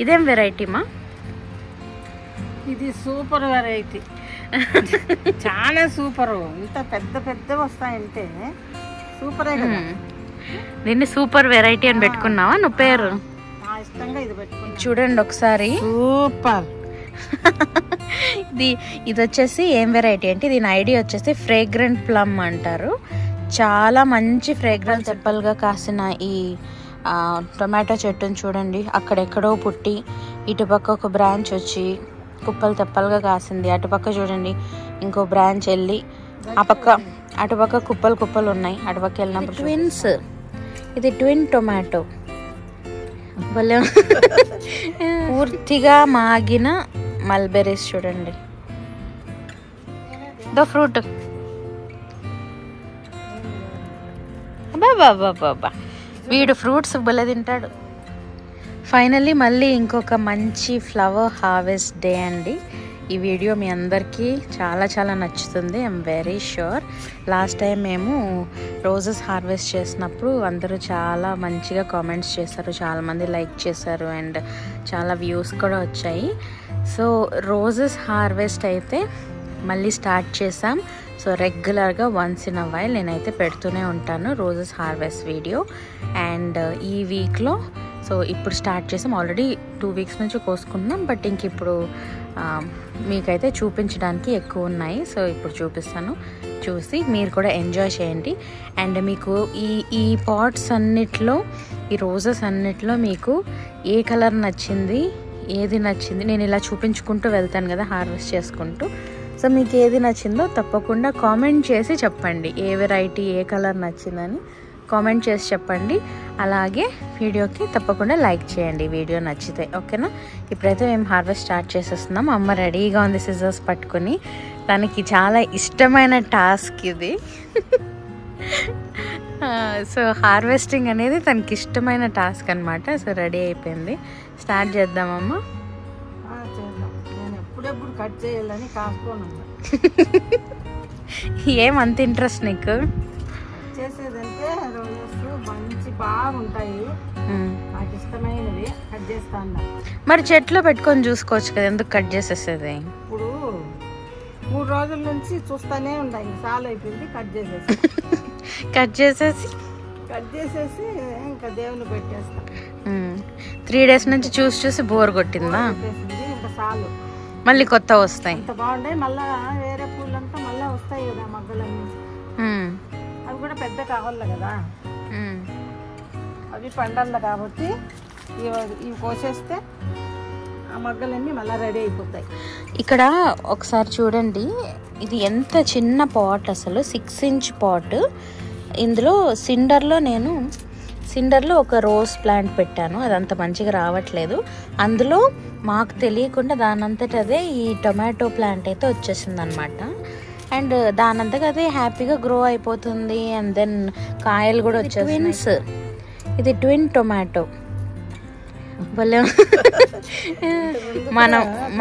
ఇదేం వెరైటీ మా? ఇది సూపర్ వెరైటీ, చాలా సూపర్. ఇంత పెద్ద పెద్ద వస్తాయంటే సూపరే కదా. దీన్ని సూపర్ వెరైటీ అని పెట్టుకున్నావా నువ్వు పేరు? ఇష్టంగా ఇది పెట్టుకున్నా. చూడండి ఒకసారి, సూపర్. ఇది వచ్చేసి ఏం వెరైటీ అంటే దీని ఐడియా వచ్చేసి ఫ్రేగ్రెంట్ ప్లమ్ అంటారు. చాలా మంచి ఫ్రేగ్రెన్స్ చెప్పలుగా కాసిన ఈ టొమాటో చెట్టును చూడండి, అక్కడెక్కడో పుట్టి ఇటుపక్క ఒక బ్రాంచ్ వచ్చి కుప్పలు తెప్పలుగా కాసింది. అటుపక్క చూడండి ఇంకో బ్రాంచ్ వెళ్ళి ఆ పక్క అటుపక్క కుప్పలు కుప్పలు ఉన్నాయి. అటుపక్క వెళ్ళినప్పుడు ట్విన్స్, ఇది ట్విన్ టొమాటో. భలే పూర్తిగా మాగిన మల్బెరీస్ చూడండి, ద ఫ్రూట్. బాబా వీడు ఫ్రూట్స్ భలే తింటాడు. ఫైనల్లీ మళ్ళీ ఇంకొక మంచి ఫ్లవర్ హార్వెస్ట్ డే అండి. ఈ వీడియో మీ అందరికీ చాలా చాలా నచ్చుతుంది, I'm very sure. Last time మేము రోజెస్ హార్వెస్ట్ చేసినప్పుడు అందరూ చాలా మంచిగా కామెంట్స్ చేశారు, చాలామంది లైక్ చేశారు అండ్ చాలా వ్యూస్ కూడా వచ్చాయి. సో రోజెస్ హార్వెస్ట్ అయితే మళ్ళీ స్టార్ట్ చేసాం. సో రెగ్యులర్గా వన్స్ ఇన్ అ వైల్ నేనైతే పెడుతూనే ఉంటాను రోజెస్ హార్వెస్ట్ వీడియో. అండ్ ఈ వీక్లో సో ఇప్పుడు స్టార్ట్ చేసాం, ఆల్రెడీ 2 weeks నుంచి కోసుకున్నాం, బట్ ఇంక ఇప్పుడు మీకైతే చూపించడానికి ఎక్కువ ఉన్నాయి. సో ఇప్పుడు చూపిస్తాను, చూసి మీరు కూడా ఎంజాయ్ చేయండి. అండ్ మీకు ఈ పాట్స్ అన్నిట్లో, ఈ రోజెస్ అన్నిట్లో మీకు ఏ కలర్ నచ్చింది, ఏది నచ్చింది, నేను ఇలా చూపించుకుంటూ వెళ్తాను కదా హార్వెస్ట్ చేసుకుంటూ. సో మీకు ఏది నచ్చిందో తప్పకుండా కామెంట్ చేసి చెప్పండి, ఏ వెరైటీ ఏ కలర్ నచ్చిందని కామెంట్ చేసి చెప్పండి. అలాగే వీడియోకి తప్పకుండా లైక్ చేయండి వీడియో నచ్చితే, ఓకేనా? ఇప్పుడైతే మేము హార్వెస్ట్ స్టార్ట్ చేసేస్తున్నాం. అమ్మ రెడీగా ఉంది సిజర్స్ పట్టుకొని, తనకి చాలా ఇష్టమైన టాస్క్ ఇది. సో హార్వెస్టింగ్ అనేది తనకి ఇష్టమైన టాస్క్ అనమాట. సో రెడీ అయిపోయింది, స్టార్ట్ చేద్దామమ్మా. నేను ఎప్పుడెప్పుడు కట్ చేయాలని కాసుకోను. ఏమంత ఇంట్రెస్ట్ నీకు చేసేదంటే? రోజెస్ మంచి బాగుంటాయి, నాకు ఇష్టమైనవి కట్ చేస్తాను. మరి చెట్లో పెట్టుకొని చూసుకోవచ్చు కదా, ఎందుకు కట్ చేసేసేది? ఇప్పుడు 3 రోజుల నుంచి చూస్తానే ఉంటాయి, చాలా అయిపోయింది. కట్ చేసేసి ఇంకా దేవుని పెట్టేస్తాం. 3 days నుంచి చూసి బోర్ కొట్టిందా? ఇంకా చాలు, మళ్ళీ కొత్త వస్తాయి. అంత బాగుంటాయి. మళ్ళా వేరే పూలంతా మళ్ళీ వస్తాయి కదా మగ్గలన్నీ, అవి కూడా పెద్ద కావాలి కదా, అవి పండాలి కాబట్టి ఇవి కోసేస్తే ఆ మగ్గలన్నీ మళ్ళీ రెడీ అయిపోతాయి. ఇక్కడ ఒకసారి చూడండి, ఇది ఎంత చిన్న పాట్ అసలు, 6 inch పాట్. ఇందులో సిండర్లో ఒక రోజ్ ప్లాంట్ పెట్టాను, అదంత మంచిగా రావట్లేదు. అందులో మాకు తెలియకుండా దానంతట అదే ఈ టొమాటో ప్లాంట్ అయితే వచ్చేసింది అనమాట. అండ్ దానంతగా అదే హ్యాపీగా గ్రో అయిపోతుంది. అండ్ దెన్ కాయలు కూడా వచ్చేసి, ఇది ట్విన్ టొమాటో. భలే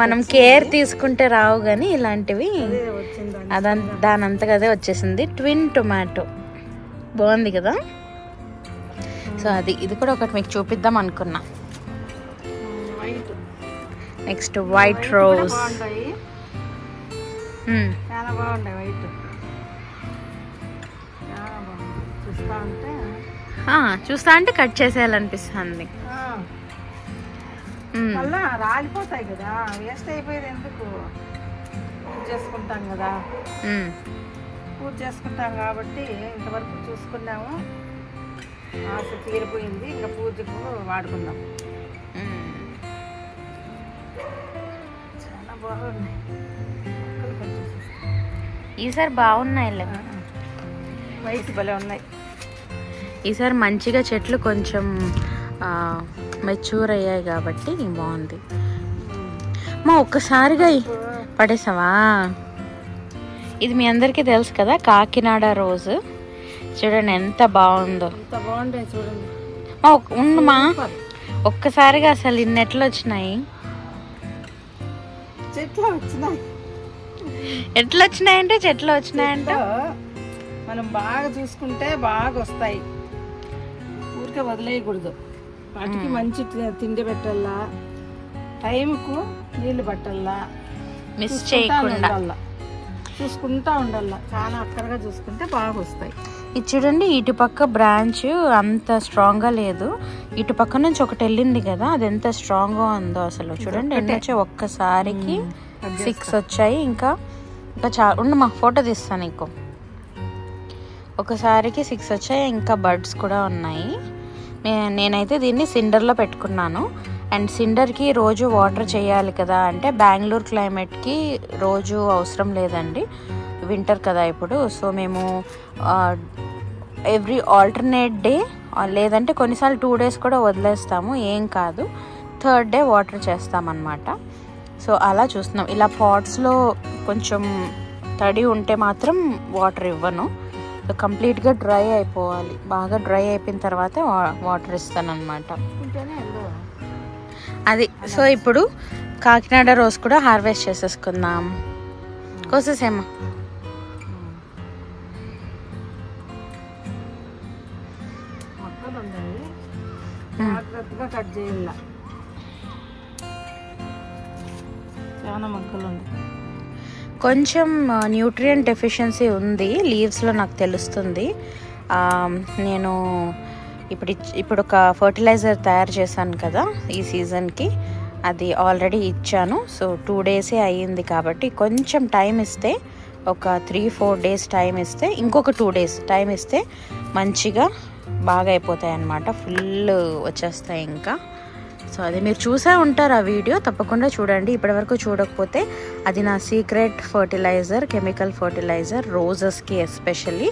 మనం కేర్ తీసుకుంటే రావు కానీ ఇలాంటివి దానంతగా అదే వచ్చేసింది. ట్విన్ టొమాటో బాగుంది కదా. సో ఇది కూడా ఒకటి మీకు చూపిద్దాం అనుకున్నా. నెక్స్ట్ వైట్ రోజ్, చాలా బాగుంటాయి వైట్. చూస్తా అంటే కట్ చేసేయాలనిపిస్తుంది. మళ్ళా రాలిపోతాయి కదా, వేస్ట్ అయిపోయేది ఎందుకు, పూజ చేసుకుంటాం కదా, పూజ చేసుకుంటాం కాబట్టి ఇంతవరకు చూసుకున్నాము, ఆశ తీరిపోయింది, ఇంకా పూజకు వాడుకుందాం. చాలా బాగున్నాయి, ఈసారి బాగున్నాయి, వైట్ భలే ఉన్నాయి. ఈసారి మంచిగా చెట్లు కొంచెం మెచ్యూర్ అయ్యాయి కాబట్టి బాగుంది. మా ఒక్కసారిగా పడేసావా? ఇది మీ అందరికీ తెలుసు కదా, కాకినాడ రోజు. చూడండి ఎంత బాగుందో, చూడండి. ఉండమా ఒక్కసారిగా అసలు ఇన్ని ఎట్లా వచ్చినాయి? ఎట్లా వచ్చినాయంటే చెట్లు వచ్చినాయంటే మనం బాగా చూసుకుంటే బాగా వస్తాయి, ఊరికే వదిలేయకూడదు. వాటికి మంచి తిండి పెట్టాలా, టైంకు నీళ్ళు పట్టల్లా, మిస్ చేయకుండా చూసుకుంటా ఉండాల. చాలా అక్కడగా చూసుకుంటే బాగా వస్తాయి. ఇది చూడండి, ఇటుపక్క బ్రాంచ్ అంత స్ట్రాంగ్గా లేదు, ఇటు పక్క నుంచి ఒకటి వెళ్ళింది కదా, అది ఎంత స్ట్రాంగ్గా ఉందో అసలు. చూడండి ఎన్ని వచ్చాయి, ఒక్కసారికి 6 వచ్చాయి. ఇంకా ఉండు, మా ఫోటో తీస్తాను నీకు. ఒకసారికి 6 వచ్చాయి, ఇంకా బర్డ్స్ కూడా ఉన్నాయి. నేనైతే దీన్ని సిండర్లో పెట్టుకున్నాను. అండ్ సిండర్కి రోజు వాటర్ చేయాలి కదా అంటే బెంగళూరు క్లైమేట్కి రోజు అవసరం లేదండి, వింటర్ కదా ఇప్పుడు. సో మేము ఎవ్రీ ఆల్టర్నేట్ డే, లేదంటే కొన్నిసార్లు 2 days కూడా వదిలేస్తాము, ఏం కాదు. 3rd day వాటర్ చేస్తామన్నమాట. సో అలా చూస్తున్నాం. ఇలా పాట్స్లో కొంచెం తడి ఉంటే మాత్రం వాటర్ ఇవ్వను. సో కంప్లీట్గా డ్రై అయిపోవాలి, బాగా డ్రై అయిపోయిన తర్వాత వాటర్ ఇస్తానన్నమాట. అది. సో ఇప్పుడు కాకినాడ రోజ్ కూడా హార్వెస్ట్ చేసేసుకుందాం. కోసేసేమా. జాగ్రత్తగా కట్ చేయాల, చాలా మొక్కలు ఉంది. కొంచెం న్యూట్రియంట్ డెఫిషియన్సీ ఉంది లీవ్స్లో, నాకు తెలుస్తుంది. నేను ఇప్పుడు ఒక ఫర్టిలైజర్ తయారు చేశాను కదా ఈ సీజన్కి, అది ఆల్రెడీ ఇచ్చాను. సో 2 days అయ్యింది కాబట్టి కొంచెం టైం ఇస్తే, ఒక 3-4 days టైం ఇస్తే, ఇంకొక 2 days టైం ఇస్తే మంచిగా బాగా అయిపోతాయి అన్నమాట, ఫుల్ వచ్చేస్తాయి ఇంకా. సో అది మీరు చూసే ఉంటారు ఆ వీడియో, తప్పకుండా చూడండి. ఇప్పటివరకు చూడకపోతే అది నా సీక్రెట్ ఫర్టిలైజర్, కెమికల్ ఫర్టిలైజర్, రోజెస్కి ఎస్పెషల్లీ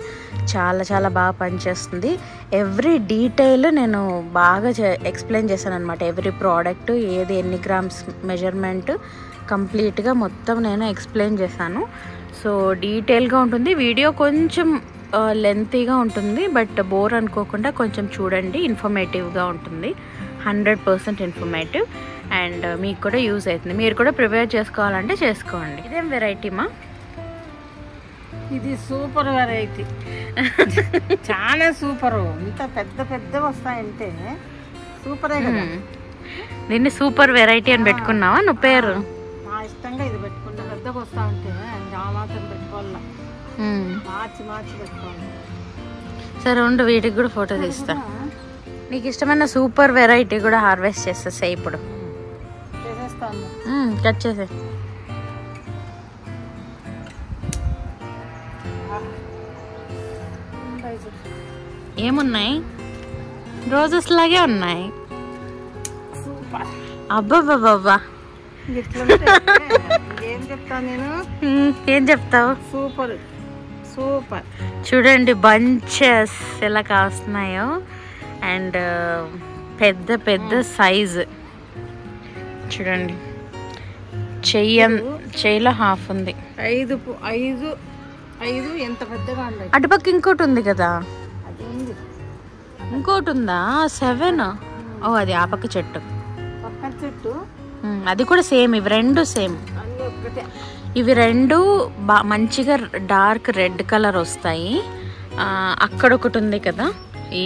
చాలా చాలా బాగా పనిచేస్తుంది. ఎవ్రీ డీటెయిల్ నేను బాగా ఎక్స్ప్లెయిన్ చేశాను అనమాట. ఎవ్రీ ప్రోడక్ట్, ఏది ఎన్ని గ్రామ్స్ మెజర్మెంట్, కంప్లీట్గా మొత్తం నేను ఎక్స్ప్లెయిన్ చేశాను. సో డీటెయిల్గా ఉంటుంది వీడియో, కొంచెం లెంతీగా ఉంటుంది, బట్ బోర్ అనుకోకుండా కొంచెం చూడండి, ఇన్ఫర్మేటివ్గా ఉంటుంది, 100% ఇన్ఫర్మేటివ్. అండ్ మీకు కూడా యూజ్ అవుతుంది. మీరు కూడా ప్రిపేర్ చేసుకోవాలంటే చేసుకోండి. ఇదేం వెరైటీమా? ఇది సూపర్ వెరైటీ, చాలా సూపరు. ఇంత పెద్ద పెద్ద వస్తాయంటే సూపరే కదా. దీన్ని సూపర్ వెరైటీ అని పెట్టుకున్నావా నువ్వు పేరు? నా ఇష్టంగా ఇది పెట్టుకుంటా. పెద్దగా వస్తా ఉంటే మాత్రం పెట్టుకోవాలా, మార్చి పెట్టుకోవాలి. సరే ఉండు, వీటికి కూడా ఫోటో తీస్తా. నీకు ఇష్టమైన సూపర్ వెరైటీ కూడా హార్వెస్ట్ చేసేసా ఇప్పుడు. కట్ చేసే. ఏమున్నాయి? రోజెస్ లాగే ఉన్నాయి. అబ్బాబ్బాబ్బా, ఏం చెప్తాను నేను? ఏం చెప్తావు? Super super. చూడండి బంచెస్ ఎలా కాస్తున్నాయో, అండ్ పెద్ద పెద్ద సైజు చూడండి. చెయ్యిలో హాఫ్ ఉంది. 5 ఎంత పెద్దగా ఉన్నాయి. అటుపక్క ఇంకోటి ఉంది కదా, ఇంకోటి ఉందా? 7. ఓ అది ఆ పక్క చెట్టు, పక్కన చెట్టు. అది కూడా సేమ్, ఇవి 2 సేమ్. ఇవి 2 మంచిగా డార్క్ రెడ్ కలర్ వస్తాయి. అక్కడ ఒకటి ఉంది కదా ఈ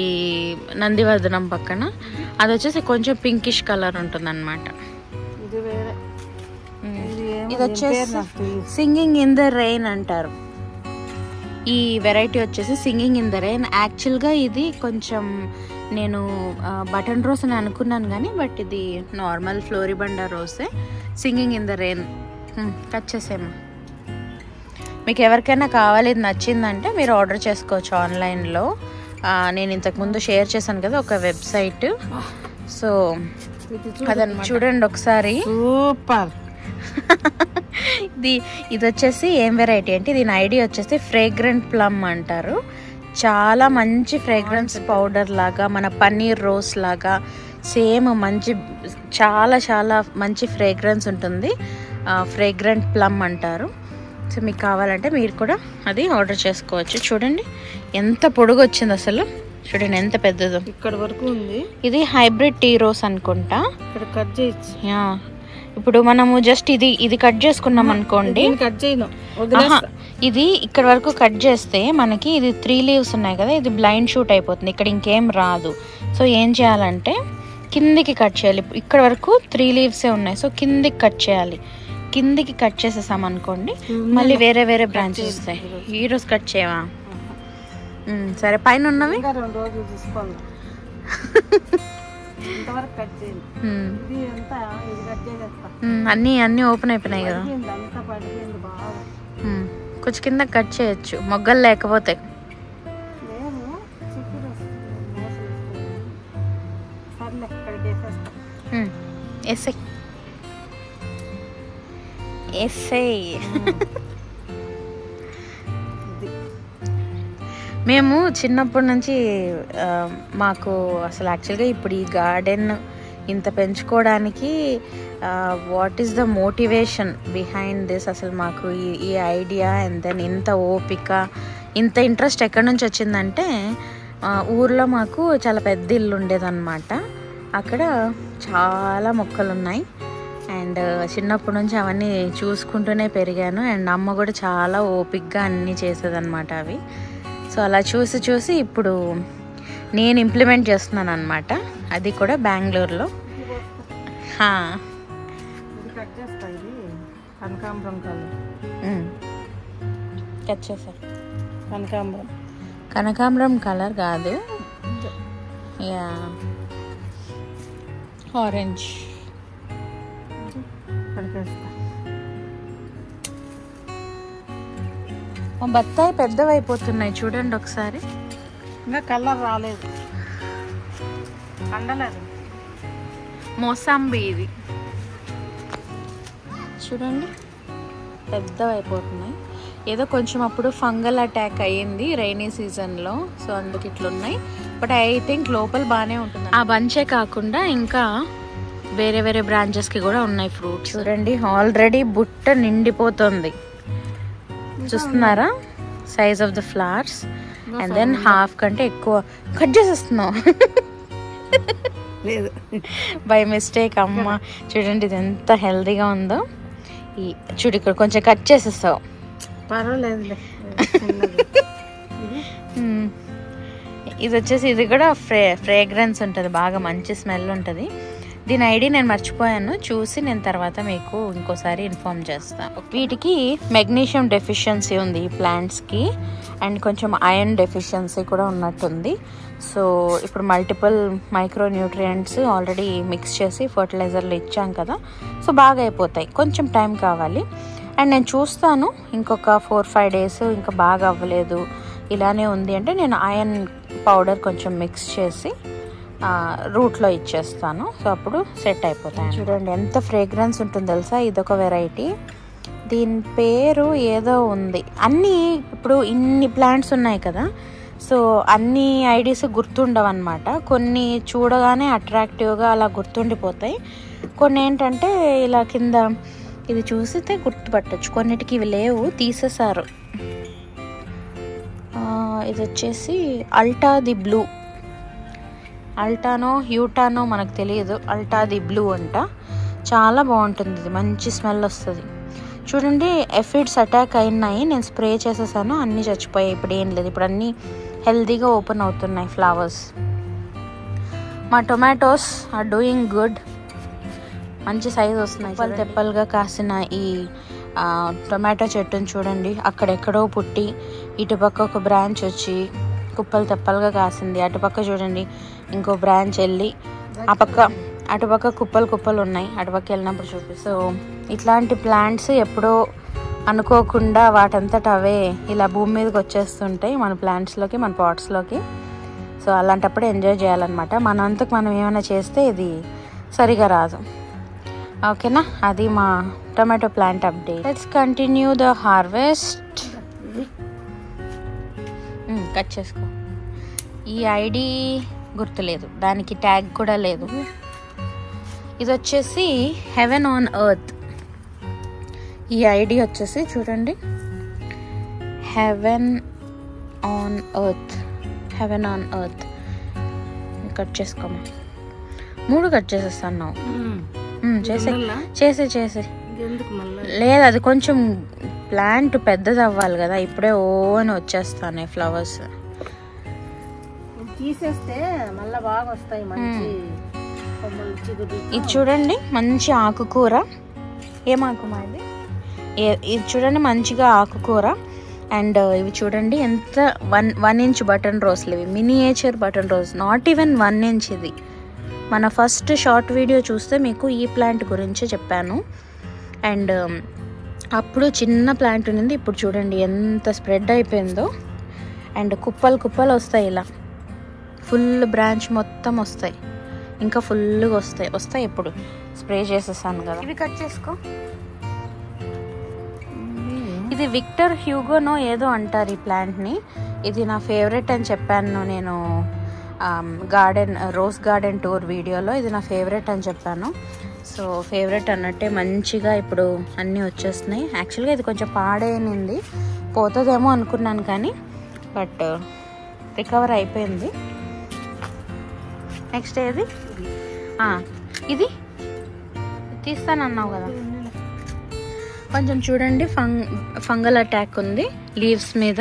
నందివర్ధనం పక్కన, అది వచ్చేసి కొంచెం పింకిష్ కలర్ ఉంటుంది అనమాట. ఇది వచ్చేసి సింగింగ్ ఇన్ ద రెయిన్ అంటారు. ఈ వెరైటీ వచ్చేసి సింగింగ్ ఇన్ ద రెయిన్. యాక్చువల్గా ఇది కొంచెం నేను బటన్ రోజ్ అని అనుకున్నాను కానీ, బట్ ఇది normal floribunda rose. Singing in the rain. Cut చేసేమో. మీకు ఎవరికైనా కావాలి, ఇది నచ్చిందంటే మీరు ఆర్డర్ చేసుకోవచ్చు ఆన్లైన్లో. నేను ఇంతకుముందు షేర్ చేశాను కదా ఒక వెబ్సైట్, సో అదని చూడండి ఒకసారి. సూపర్. ఇది వచ్చేసి ఏం వెరైటీ అంటే, దీని ఐడియా వచ్చేసి ఫ్రేగ్రెంట్ ప్లమ్ అంటారు. చాలా మంచి ఫ్రేగ్రెన్స్ పౌడర్ లాగా, మన పన్నీర్ రోస్ లాగా సేమ్ మంచి, చాలా చాలా మంచి ఫ్రేగ్రెన్స్ ఉంటుంది. ఫ్రేగ్రెంట్ ప్లమ్ అంటారు. సో మీకు కావాలంటే మీరు కూడా అది ఆర్డర్ చేసుకోవచ్చు. చూడండి ఎంత పొడుగు వచ్చింది అసలు, చూడండి ఎంత పెద్దదో. ఇక్కడ వరకు ఉంది. ఇది హైబ్రిడ్ టీ రోస్ అనుకుంటా. ఇక్కడ కట్ చేయొచ్చు. ఇప్పుడు మనము జస్ట్ ఇది కట్ చేసుకున్నాం అనుకోండి, కట్ చేయను, ఇది ఇక్కడ వరకు కట్ చేస్తే మనకి ఇది 3 leaves ఉన్నాయి కదా, ఇది బ్లైండ్ షూట్ అయిపోతుంది, ఇక్కడ ఇంకేం రాదు. సో ఏం చేయాలంటే కిందికి కట్ చేయాలి. ఇక్కడ వరకు 3 లీవ్సే ఉన్నాయి, సో కిందికి కట్ చేయాలి. కిందికి కట్ చేసేసాం అనుకోండి మళ్ళీ వేరే వేరే బ్రాంచెస్ వస్తాయి. ఈరోజు కట్ చేయవా? సరే, పైన ఉన్నవి ఇంకా 2 రోజులు చూసుకోవాలి. ఇంతవరకు కట్ చేయండి. ఇది అంతా ఇది కట్ చేసేస్తా. అన్నీ ఓపెన్ అయిపోయినాయి కదా, అంతా పడిపోయింది బాగా. కొంచెం కింద కట్ చేయొచ్చు మొగ్గలు లేకపోతే. నేను చిక్కుడు సర్లే ఇక్కడికి వేసేస్తా. ఎస్ఐ మేము చిన్నప్పటి నుంచి మాకు అసలు యాక్చువల్గా ఇప్పుడు ఈ గార్డెన్ ఇంత పెంచుకోవడానికి what is the motivation behind this, అసలు మాకు ఈ ఐడియా అండ్ దెన్ ఇంత ఓపిక ఇంత ఇంట్రెస్ట్ ఎక్కడి నుంచి వచ్చిందంటే ఊర్లో మాకు చాలా పెద్ద ఇల్లు ఉండేదన్నమాట. అక్కడ చాలా మొక్కలు ఉన్నాయి అండ్ చిన్నప్పటి నుంచి అవన్నీ చూసుకుంటూనే పెరిగాను. అండ్ అమ్మ కూడా చాలా ఓపిక్గా అన్నీ చేసేదన్నమాట అవి. సో అలా చూసి చూసి ఇప్పుడు నేను ఇంప్లిమెంట్ చేస్తున్నాను అనమాట, అది కూడా బెంగళూరులో. కట్ చేశారు. కనకాంబరం కలర్ కాదు, యా ఆరెంజ్. బత్తాయి పెద్దవైపోతున్నాయి చూడండి ఒకసారి. ఇంకా కలర్ రాలేదు, కండలేదు. మోసాంబి ఇది చూడండి, పెద్దవైపోతున్నాయి. ఏదో కొంచెం అప్పుడు ఫంగల్ అటాక్ అయ్యింది రైనీ సీజన్లో, సో అందుకు ఇట్లున్నాయి. బట్ ఐ థింక్ లోపల బాగానే ఉంటుంది. ఆ బంచే కాకుండా ఇంకా వేరే వేరే బ్రాంచెస్కి కూడా ఉన్నాయి ఫ్రూట్స్. చూడండి ఆల్రెడీ బుట్ట నిండిపోతుంది, చూస్తున్నారా size of the flowers. And then half కంటే ఎక్కువ కట్ చేసేస్తున్నావు లేదు బై మిస్టేక్. అమ్మ చూడండి ఇది ఎంత హెల్దీగా ఉందో. ఈ చూడు ఇక్కడ కొంచెం కట్ చేసేస్తావు, పర్వాలేదు. ఇది వచ్చేసి ఇది కూడా ఫ్రేగ్రెన్స్ ఉంటుంది, బాగా మంచి స్మెల్ ఉంటుంది. దీని ఐడి నేను మర్చిపోయాను, చూసి నేను తర్వాత మీకు ఇంకోసారి ఇన్ఫార్మ్ చేస్తాను. వీటికి మెగ్నీషియం డెఫిషియన్సీ ఉంది ఈ ప్లాంట్స్కి, అండ్ కొంచెం ఐరన్ డెఫిషియన్సీ కూడా ఉన్నట్టుంది. సో ఇప్పుడు multiple micro nutrients already mix చేసి ఫర్టిలైజర్లు ఇచ్చాం కదా, సో బాగా అయిపోతాయి. కొంచెం టైం కావాలి. అండ్ నేను చూస్తాను ఇంకొక 4-5 డేస్ ఇంకా బాగా అవ్వలేదు ఇలానే ఉంది అంటే నేను ఐరన్ పౌడర్ కొంచెం మిక్స్ చేసి రూట్లో ఇచ్చేస్తాను. సో అప్పుడు సెట్ అయిపోతాయి. చూడండి ఎంత ఫ్రేగ్రెన్స్ ఉంటుంది తెలుసా. ఇదొక వెరైటీ, దీని పేరు ఏదో ఉంది. అన్నీ ఇప్పుడు ఇన్ని ప్లాంట్స్ ఉన్నాయి కదా, సో అన్ని ఐడీస్ గుర్తుండవు అనమాట. కొన్ని చూడగానే అట్రాక్టివ్గా అలా గుర్తుండిపోతాయి, కొన్ని ఏంటంటే ఇలా కింద ఇది చూసితే గుర్తుపట్టచ్చు, కొన్నిటికి ఇవి లేవు తీసేసారు. ఇది వచ్చేసి అల్టా ది బ్లూ, అల్టానో హ్యూటానో మనకు తెలియదు, అల్టా ది బ్లూ అంట. చాలా బాగుంటుంది ఇది, మంచి స్మెల్ వస్తుంది. చూడండి ఎఫిడ్స్ అటాక్ అయినాయి, నేను స్ప్రే చేసేసాను, అన్నీ చచ్చిపోయాయి. ఇప్పుడు ఏం లేదు, ఇప్పుడు అన్నీ హెల్తీగా ఓపెన్ అవుతున్నాయి ఫ్లవర్స్. మా టొమాటోస్ ఆర్ డూయింగ్ గుడ్, మంచి సైజ్ వస్తున్నాయి. తెప్పలు తెప్పలుగా కాసిన ఈ టొమాటో చెట్టును చూడండి, అక్కడెక్కడో పుట్టి ఇటుపక్క ఒక బ్రాంచ్ వచ్చి కుప్పలు తెప్పలుగా కాసింది. అటుపక్క చూడండి ఇంకో బ్రాంచ్ వెళ్ళి ఆ పక్క అటుపక్క కుప్పలు కుప్పలు ఉన్నాయి, అటుపక్క వెళ్ళినప్పుడు చూపిస్తూ. ఇట్లాంటి ప్లాంట్స్ ఎప్పుడో అనుకోకుండా వాటంతట అవే ఇలా భూమి మీదకి వచ్చేస్తుంటాయి మన ప్లాంట్స్లోకి, మన పాట్స్లోకి. సో అలాంటప్పుడు ఎంజాయ్ చేయాలన్నమాట. మనంతకు మనం ఏమైనా చేస్తే ఇది సరిగా రాదు. ఓకేనా, అది మా tomato plant update. Let's continue the harvest. Cut చేసుకో. ఈ ఐడి గుర్తులేదు, దానికి ట్యాగ్ కూడా లేదు. ఇది వచ్చేసి హెవెన్ ఆన్ ఎర్త్. ఈ ఐడి వచ్చేసి చూడండి, heaven on earth, heaven on earth. Cut చేసుకోమా, 3 కట్ చేసేస్తాను. చేసే లేదు, అది కొంచెం ప్లాంట్ పెద్దది అవ్వాలి కదా, ఇప్పుడే ఓన్ వచ్చేస్తాను ఫ్లవర్స్. తీసేస్తే మళ్ళీ బాగా వస్తాయి, మంచి ఇది చూడండి మంచి ఆకుకూర. ఏం ఆకుమా ఇది? ఇది చూడండి మంచిగా ఆకుకూర. అండ్ ఇవి చూడండి ఎంత 1 ఇంచ్ బటన్ రోస్లు, ఇవి miniature button rose, not even 1 inch. ఇది మన ఫస్ట్ షార్ట్ వీడియో చూస్తే మీకు ఈ ప్లాంట్ గురించి చెప్పాను. అండ్ అప్పుడు చిన్న ప్లాంట్ ఉంది, ఇప్పుడు చూడండి ఎంత స్ప్రెడ్ అయిపోయిందో. అండ్ కుప్పలు కుప్పలు వస్తాయి, ఇలా ఫుల్ బ్రాంచ్ మొత్తం వస్తాయి, ఇంకా ఫుల్గా వస్తాయి. ఇప్పుడు స్ప్రే చేసేసాను కదా. ఇవి కట్ చేసుకో. ఇది విక్టర్ హ్యూగోనో ఏదో అంటారు ఈ ప్లాంట్ని. ఇది నా ఫేవరెట్ అని చెప్పాను నేను రోజ్ గార్డెన్ టూర్ వీడియోలో. ఇది నా ఫేవరెట్ అని చెప్పాను. సో ఫేవరెట్ అన్నట్టే మంచిగా ఇప్పుడు అన్నీ వచ్చేస్తున్నాయి. యాక్చువల్గా ఇది కొంచెం పాడైంది, పోతుందేమో అనుకున్నాను కానీ బట్ రికవర్ అయిపోయింది. నెక్స్ట్ ఏది? ఇది తీస్తానన్నావు కదా. కొంచెం చూడండి ఫంగల్ అటాక్ ఉంది లీవ్స్ మీద.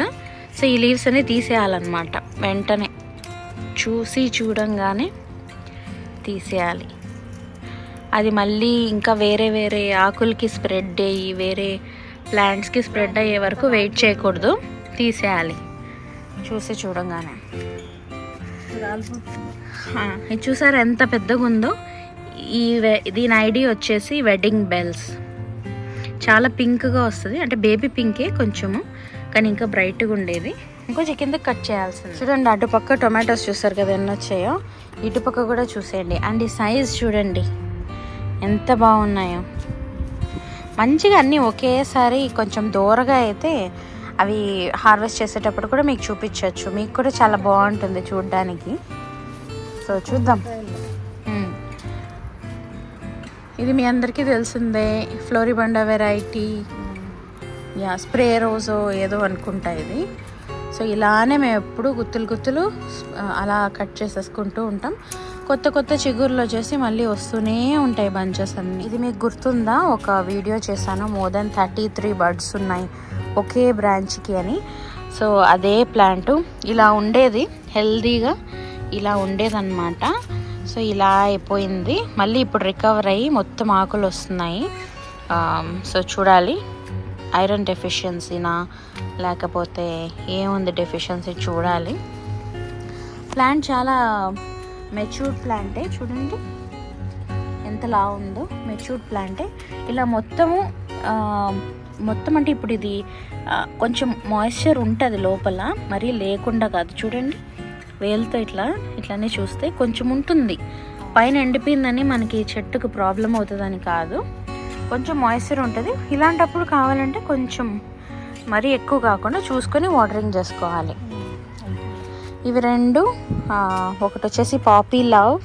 సో ఈ లీవ్స్ అన్ని తీసేయాలన్నమాట, వెంటనే చూడంగానే తీసేయాలి. అది మళ్ళీ ఇంకా వేరే వేరే ఆకులకి స్ప్రెడ్ అయ్యి వేరే ప్లాంట్స్కి స్ప్రెడ్ అయ్యే వరకు వెయిట్ చేయకూడదు, తీసేయాలి చూడంగానే. ఇది చూసారు ఎంత పెద్దగా ఉందో. దీని ఐడి వచ్చేసి వెడ్డింగ్ బెల్స్. చాలా పింక్గా వస్తుంది, అంటే బేబీ పింకే కొంచెము, కానీ ఇంకా బ్రైట్గా ఉండేది. ఇంకొంచెం కింద కట్ చేయాల్సింది. చూడండి అటుపక్క టొమాటోస్ చూసారు కదా ఎన్ని వచ్చాయో, ఇటుపక్క కూడా చూసేయండి. అండ్ ఈ సైజ్ చూడండి ఎంత బాగున్నాయో. మంచిగా అన్నీ ఒకేసారి కొంచెం దూరగా అయితే అవి హార్వెస్ట్ చేసేటప్పుడు కూడా మీకు చూపించవచ్చు, మీకు కూడా చాలా బాగుంటుంది చూడడానికి. సో చూద్దాం. ఇది మీ అందరికీ తెలిసిందే, ఫ్లోరిబండా వెరైటీ, స్ప్రే రోజో ఏదో అనుకుంటా ఇది. సో ఇలానే మేము ఎప్పుడు గుత్తులు అలా కట్ చేసేసుకుంటూ ఉంటాం. కొత్త చిగుర్లు వచ్చేసి మళ్ళీ వస్తూనే ఉంటాయి బంచెస్ అన్నీ. ఇది మీకు గుర్తుందా, ఒక వీడియో చేశాను, మోర్ దెన్ 33 బర్డ్స్ ఉన్నాయి ఒకే బ్రాంచ్కి అని. సో అదే ప్లాంట్ ఇలా ఉండేది, హెల్దీగా ఇలా ఉండేదన్నమాట. సో ఇలా అయిపోయింది, మళ్ళీ ఇప్పుడు రికవర్ అయ్యి మొత్తం ఆకులు వస్తున్నాయి. సో చూడాలి ఐరన్ డెఫిషియన్సీనా లేకపోతే ఏముంది డెఫిషియన్సీ చూడాలి. ప్లాంట్ చాలా మెచ్యూర్డ్ ప్లాంటే, చూడండి ఎంతలా ఉందో. మెచ్యూర్డ్ ప్లాంటే. ఇలా మొత్తం అంటే ఇప్పుడు ఇది కొంచెం మాయిశ్చర్ ఉంటుంది లోపల, మరీ లేకుండా కాదు. చూడండి వేలుతో ఇట్లానే చూస్తే కొంచెం ఉంటుంది. పైన ఎండిపోయిందని మనకి చెట్టుకు ప్రాబ్లం అవుతుందని కాదు, కొంచెం మాయిశ్చర్ ఉంటుంది. ఇలాంటప్పుడు కావాలంటే కొంచెం మరీ ఎక్కువ కాకుండా చూసుకొని వాటరింగ్ చేసుకోవాలి. ఇవి రెండు, ఒకటి వచ్చేసి పాపీ లవ్,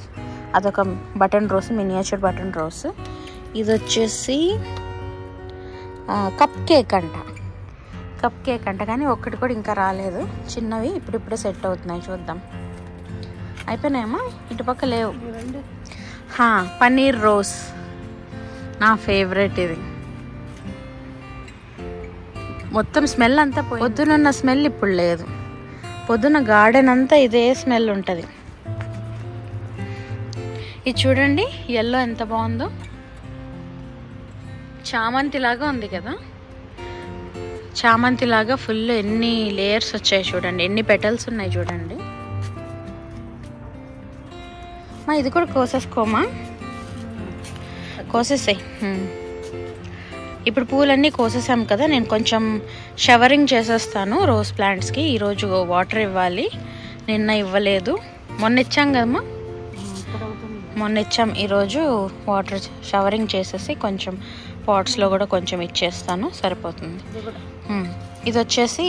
అదొక button rose, miniature button rose. ఇది వచ్చేసి కప్ కేక్ అంట కానీ ఒక్కటి కూడా ఇంకా రాలేదు. చిన్నవి ఇప్పుడిప్పుడే సెట్ అవుతున్నాయి, చూద్దాం. అయిపోయినాయమ్మా, ఇటుపక్క లేవు. పన్నీర్ రోజ్ నా ఫేవరెట్. ఇది మొత్తం స్మెల్ అంతా పొద్దునున్న స్మెల్ ఇప్పుడు లేదు. పొద్దున గార్డెన్ అంతా ఇదే స్మెల్ ఉంటుంది. ఇది చూడండి ఎల్లో ఎంత బాగుందో, చామంతి లాగా ఉంది కదా. చామంతి లాగా ఫుల్ ఎన్ని లేయర్స్ వచ్చాయి చూడండి, ఎన్ని పెటల్స్ ఉన్నాయి చూడండి. ఇది కూడా కోసేసుకోమా, కోసేసాయి. ఇప్పుడు పూలన్నీ కోసేసాం కదా, నేను కొంచెం షవరింగ్ చేసేస్తాను రోజ్ ప్లాంట్స్కి. ఈరోజు వాటర్ ఇవ్వాలి, నిన్న ఇవ్వలేదు. మొన్న ఇచ్చాం కదమ్మా, మొన్న ఇచ్చాం. ఈరోజు వాటర్ షవరింగ్ చేసేసి కొంచెం పాట్స్లో కూడా కొంచెం ఇచ్చేస్తాను, సరిపోతుంది. ఇది వచ్చేసి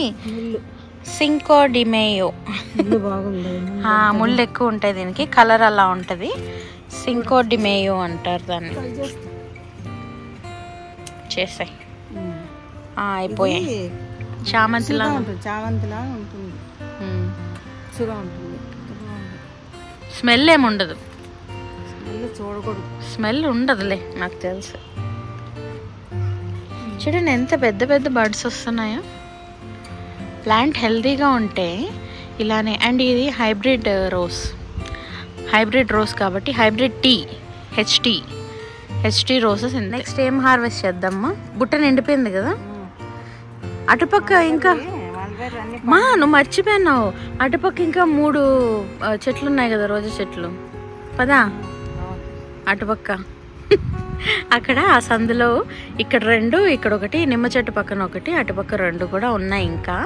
సింకో డిమేయో. ముళ్ళు ఎక్కువ ఉంటాయి దీనికి, కలర్ అలా ఉంటుంది. సింకో డిమేయో అంటారు దాన్ని. చేసాయి, అయిపోయాయి. చామంతిలా ఉంటుంది. స్మెల్ ఏముండదు, స్మెల్ ఉండదులే నాకు తెలుసు. చూడండి ఎంత పెద్ద పెద్ద బర్డ్స్ వస్తున్నాయో. ప్లాంట్ హెల్తీగా ఉంటే ఇలానే. అండ్ ఇది హైబ్రిడ్ రోజ్ కాబట్టి hybrid tea HT roses. Next ఏం హార్వెస్ట్ చేద్దామా? బుట్ట నిండిపోయింది కదా. అటుపక్క ఇంకా నువ్వు మర్చిపోయినావు, అటుపక్క ఇంకా 3 చెట్లు ఉన్నాయి కదా, రోజా చెట్లు. పదా అటుపక్క అక్కడ ఆ సందులో ఇక్కడ 2, ఇక్కడ ఒకటి, నిమ్మ చెట్టు పక్కన ఒకటి, అటుపక్క 2 కూడా ఉన్నాయి. ఇంకా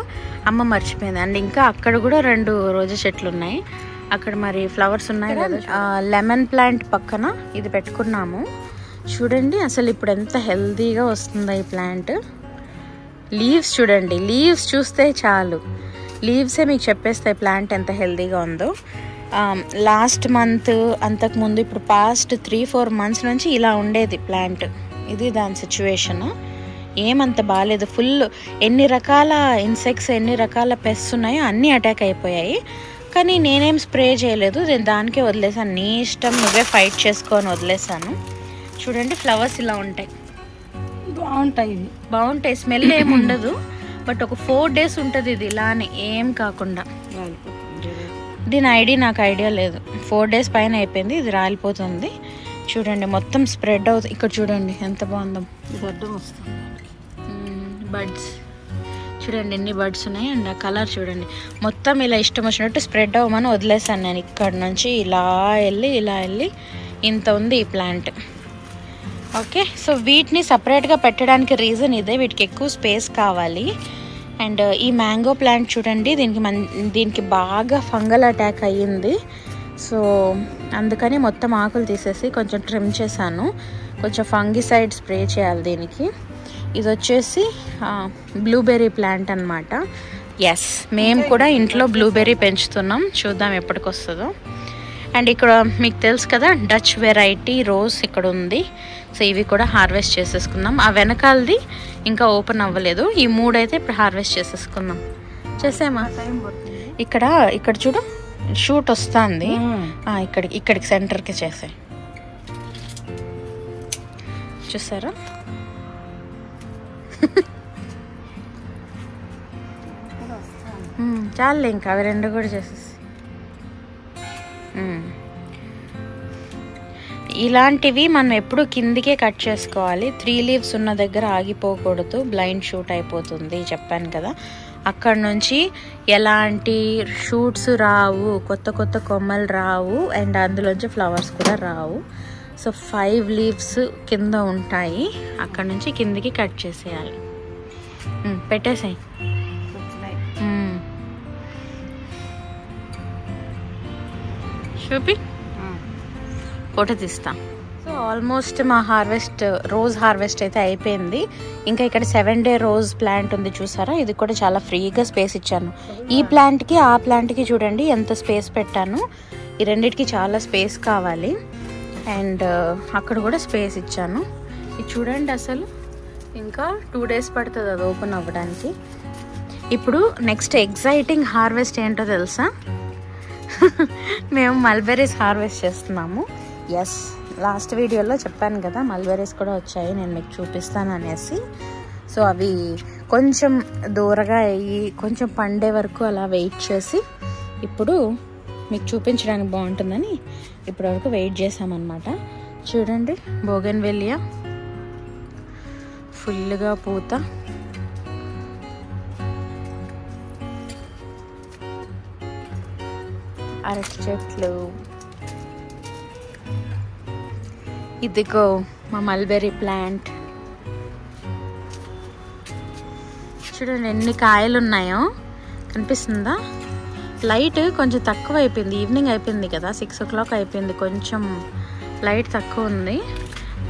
అమ్మ మర్చిపోయింది. అండ్ ఇంకా అక్కడ కూడా 2 రోజా చెట్లు ఉన్నాయి. అక్కడ మరి ఫ్లవర్స్ ఉన్నాయి కదా. లెమన్ ప్లాంట్ పక్కన ఇది పెట్టుకున్నాము. చూడండి అసలు ఇప్పుడు ఎంత హెల్తీగా వస్తుందో ఈ ప్లాంట్. లీవ్స్ చూడండి, లీవ్స్ చూస్తే చాలు, లీవ్సే మీకు చెప్పేస్తాయి ప్లాంట్ ఎంత హెల్తీగా ఉందో. లాస్ట్ మంత్, అంతకుముందు, ఇప్పుడు పాస్ట్ 3-4 months నుంచి ఇలా ఉండేది ప్లాంట్. ఇది దాని సిచ్యువేషన్. ఏమంత బాగాలేదు. ఫుల్ ఎన్ని రకాల ఇన్సెక్ట్స్, ఎన్ని రకాల పెస్ట్స్ ఉన్నాయో అన్నీ అటాక్ అయిపోయాయి. కానీ నేనేం స్ప్రే చేయలేదు, నేను దానికే వదిలేసాను. నీ ఇష్టం, నువ్వే ఫైట్ చేసుకొని వదిలేసాను. చూడండి ఫ్లవర్స్ ఇలా ఉంటాయి, బాగుంటాయి. స్మెల్ ఏమి ఉండదు, బట్ ఒక 4 days ఉంటుంది ఇది ఇలానే ఏం కాకుండా. దీని నాకు ఐడియా లేదు. 4 days పైన అయిపోయింది, ఇది రాలిపోతుంది. చూడండి మొత్తం స్ప్రెడ్ అవుతుంది. ఇక్కడ చూడండి ఎంత బాగుందో, బడ్స్ చూడండి ఎన్ని బడ్స్ ఉన్నాయి. అండ్ ఆ కలర్ చూడండి, మొత్తం ఇలా ఇష్టం వచ్చినట్టు స్ప్రెడ్ అవ్వమని వదిలేసాను నేను. ఇక్కడ నుంచి ఇలా వెళ్ళి ఇంత ఉంది ఈ ప్లాంట్. ఓకే, సో వీటిని సపరేట్గా పెట్టడానికి రీజన్ ఇదే, వీటికి ఎక్కువ స్పేస్ కావాలి. అండ్ ఈ మ్యాంగో ప్లాంట్ చూడండి, దీనికి బాగా ఫంగల్ అటాక్ అయ్యింది. సో అందుకని మొత్తం ఆకులు తీసేసి కొంచెం ట్రిమ్ చేశాను. కొంచెం ఫంగిసైడ్ స్ప్రే చేయాలి దీనికి. ఇది వచ్చేసి బ్లూబెర్రీ ప్లాంట్ అనమాట. ఎస్, మేము కూడా ఇంట్లో బ్లూబెర్రీ పెంచుతున్నాం. చూద్దాం ఎప్పటికి వస్తుందో. అండ్ ఇక్కడ మీకు తెలుసు కదా డచ్ వెరైటీ రోజ్ ఇక్కడ ఉంది. సో ఇవి కూడా హార్వెస్ట్ చేసేసుకుందాం. ఆ వెనకాలది ఇంకా ఓపెన్ అవ్వలేదు. ఈ 3 అయితే ఇప్పుడు హార్వెస్ట్ చేసేసుకుందాం. చేసేమా? ఇక్కడ చూడు షూట్ వస్తుంది. ఇక్కడికి సెంటర్కి చేసే, చూసారా? చాలే, ఇంకా అవి 2 కూడా చేసేసి. ఇలాంటివి మనం ఎప్పుడు కిందికే కట్ చేసుకోవాలి. 3 leaves ఉన్న దగ్గర ఆగిపోకూడదు, బ్లైండ్ షూట్ అయిపోతుంది. చెప్పాను కదా, అక్కడ నుంచి ఎలాంటి షూట్స్ రావు, కొత్త కొమ్మలు రావు, అండ్ అందులోంచి ఫ్లవర్స్ కూడా రావు. సో 5 leaves కింద ఉంటాయి, అక్కడ నుంచి కిందికి కట్ చేసేయాలి. పెట్టేసాయి. చూపి ఫోటో తీస్తా. సో ఆల్మోస్ట్ మా రోజ్ హార్వెస్ట్ అయితే అయిపోయింది. ఇంకా ఇక్కడ 7-day రోజ్ ప్లాంట్ ఉంది చూసారా, ఇది కూడా చాలా ఫ్రీగా స్పేస్ ఇచ్చాను. ఈ ప్లాంట్కి ఆ ప్లాంట్కి చూడండి ఎంత స్పేస్ పెట్టాను. ఈ రెండిటికి చాలా స్పేస్ కావాలి. అండ్ అక్కడ కూడా స్పేస్ ఇచ్చాను. ఇది చూడండి అసలు ఇంకా 2 days పడుతుంది అది ఓపెన్ అవ్వడానికి. ఇప్పుడు నెక్స్ట్ ఎగ్జైటింగ్ హార్వెస్ట్ ఏంటో తెలుసా? మేము మల్బెరీస్ హార్వెస్ట్ చేస్తున్నాము. ఎస్, లాస్ట్ వీడియోలో చెప్పాను కదా మల్బెరీస్ కూడా వచ్చాయి, నేను మీకు చూపిస్తాను అనేసి. సో అవి కొంచెం దూరగా అయ్యి కొంచెం పండే వరకు అలా వెయిట్ చేసి ఇప్పుడు మీకు చూపించడానికి బాగుంటుందని ఇప్పటి వరకు వెయిట్ చేసామన్నమాట. చూడండి బోగన్వెలియా ఫుల్గా పూత. అరటి చెట్లు, ఇదిగో మా మల్బెరీ ప్లాంట్. చూడండి ఎన్ని కాయలు ఉన్నాయో, కనిపిస్తుందా? లైట్ కొంచెం తక్కువ అయిపోయింది, ఈవినింగ్ అయిపోయింది కదా, 6 o'clock అయిపోయింది, కొంచెం లైట్ తక్కువ ఉంది.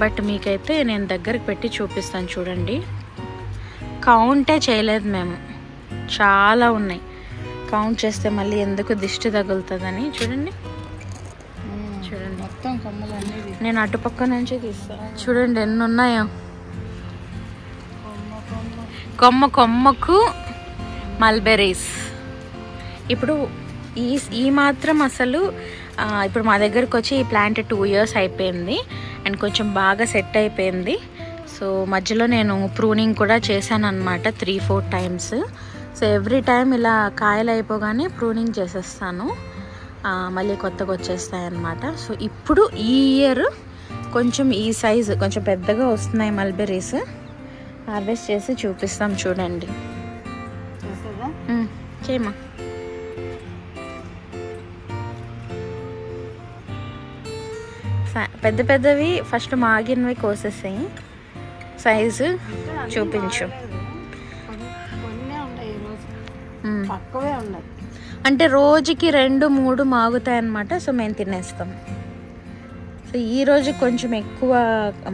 బట్ మీకైతే నేను దగ్గరికి పెట్టి చూపిస్తాను. చూడండి కౌంటే చేయలేదు మేము, చాలా ఉన్నాయి. కౌంట్ చేస్తే మళ్ళీ ఎందుకు దిష్టి తగులుతుందని. చూడండి మొత్తం కొమ్మలు, నేను అటుపక్క నుంచి తీస్తాను. చూడండి ఎన్ని ఉన్నాయో, కొమ్మకు మల్బెరీస్. ఇప్పుడు ఈ మాత్రం అసలు ఇప్పుడు మా దగ్గరకు వచ్చి ఈ ప్లాంట్ 2 years అయిపోయింది అండ్ కొంచెం బాగా సెట్ అయిపోయింది. సో మధ్యలో నేను ప్రూనింగ్ కూడా చేశాను అనమాట 3-4 times. సో ఎవ్రీ టైం ఇలా కాయలు అయిపోగానే ప్రూనింగ్ చేసేస్తాను, మళ్ళీ కొత్తగా వచ్చేస్తాయి అన్నమాట. సో ఇప్పుడు ఈ ఇయర్ కొంచెం ఈ సైజు కొంచెం పెద్దగా వస్తున్నాయి మల్బెర్రీస్. హార్వెస్ట్ చేసి చూపిస్తాం చూడండి. చేయమా. పెద్ద పెద్దవి ఫస్ట్ మాగినవి కోసేసాయి. సైజు చూపించు. అంటే రోజుకి 2-3 మాగుతాయి అన్నమాట. సో మేము తినేస్తాం. సో ఈరోజు కొంచెం ఎక్కువ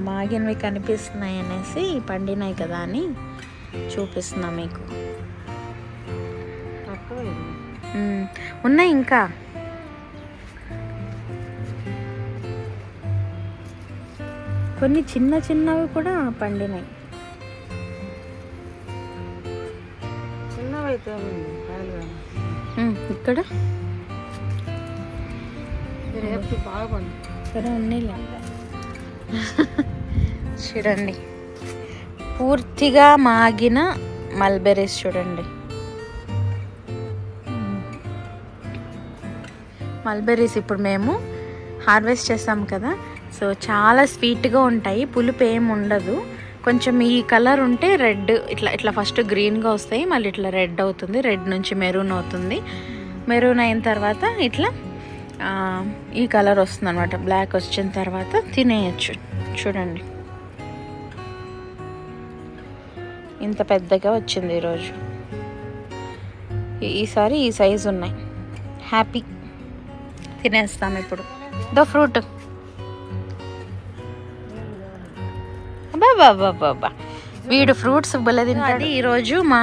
మాగినవి కనిపిస్తున్నాయి అనేసి పండినాయి కదా అని చూపిస్తున్నా మీకు. ఉన్నాయి ఇంకా. కొన్ని చిన్న చిన్నవి కూడా పండినాయి. ఇక్కడ ఉన్నాయి చూడండి. పూర్తిగా మాగిన మల్బెర్రీస్ చూడండి. మల్బెర్రీస్ ఇప్పుడు మేము హార్వెస్ట్ చేస్తాం కదా. సో చాలా స్వీట్గా ఉంటాయి, పులుపు ఏం ఉండదు. కొంచెం ఈ కలర్ ఉంటే రెడ్ ఇట్లా ఫస్ట్ గ్రీన్గా వస్తాయి, మళ్ళీ ఇట్లా రెడ్ అవుతుంది, రెడ్ నుంచి మెరూన్ అవుతుంది. మెరూన్ అయిన తర్వాత ఇట్లా ఈ కలర్ వస్తుంది అనమాట. బ్లాక్ వచ్చిన తర్వాత తినేయచ్చు. చూడండి ఇంత పెద్దగా వచ్చింది ఈరోజు. ఈసారి ఈ సైజు ఉన్నాయి. హ్యాపీ. తినేస్తాం ఇప్పుడు. దో ఫ్రూట్. బాబా వీడు ఫ్రూట్స్ భలే తింటాడు. ఈరోజు మా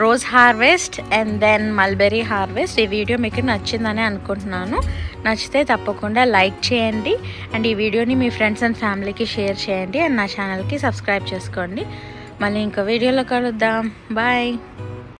rose harvest and then mulberry harvest. ఈ వీడియో మీకు నచ్చిందని అనుకుంటున్నాను. నచ్చితే తప్పకుండా లైక్ చేయండి అండ్ ఈ వీడియోని మీ ఫ్రెండ్స్ అండ్ ఫ్యామిలీకి షేర్ చేయండి అండ్ నా ఛానల్కి సబ్స్క్రైబ్ చేసుకోండి. మళ్ళీ ఇంకో వీడియోలో కలుద్దాం. బాయ్.